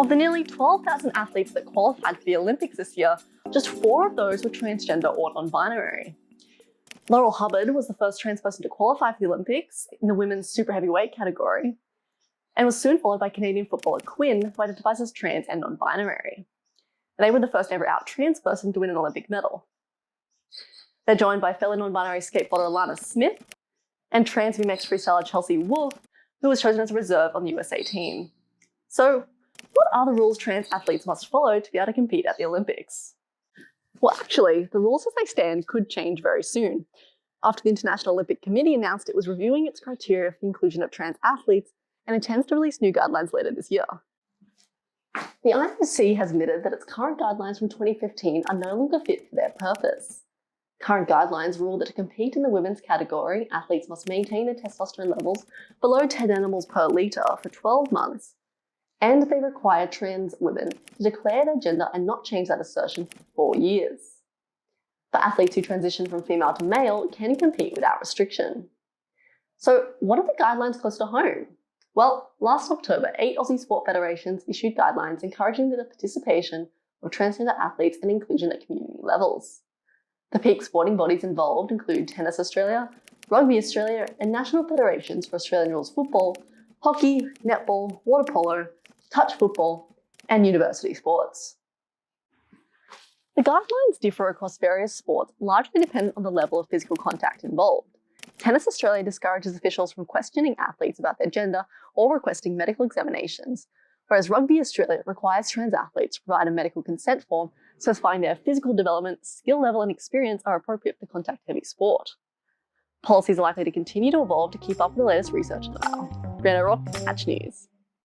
Of the nearly 12,000 athletes that qualified for the Olympics this year, just 4 of those were transgender or non-binary. Laurel Hubbard was the first trans person to qualify for the Olympics in the women's super heavyweight category, and was soon followed by Canadian footballer Quinn, who identifies as trans and non-binary. They were the first ever out trans person to win an Olympic medal. They're joined by fellow non-binary skateboarder Alana Smith and trans BMX freestyler Chelsea Wolfe, who was chosen as a reserve on the USA team. So, what are the rules trans athletes must follow to be able to compete at the Olympics? Well, actually, the rules as they stand could change very soon, after the International Olympic Committee announced it was reviewing its criteria for the inclusion of trans athletes and intends to release new guidelines later this year. The IOC has admitted that its current guidelines from 2015 are no longer fit for their purpose. Current guidelines rule that to compete in the women's category, athletes must maintain their testosterone levels below 10 nanomoles per litre for 12 months, and they require trans women to declare their gender and not change that assertion for 4 years. For athletes who transition from female to male can compete without restriction. So what are the guidelines close to home? Well, last October, 8 Aussie sport federations issued guidelines encouraging the participation of transgender athletes and inclusion at community levels. The peak sporting bodies involved include Tennis Australia, Rugby Australia, and national federations for Australian rules football, hockey, netball, water polo, touch football, and university sports. The guidelines differ across various sports, largely dependent on the level of physical contact involved. Tennis Australia discourages officials from questioning athletes about their gender or requesting medical examinations, whereas Rugby Australia requires trans athletes to provide a medical consent form specifying their physical development, skill level, and experience are appropriate for contact-heavy sport. Policies are likely to continue to evolve to keep up with the latest research as well. Brianna, Hatch News.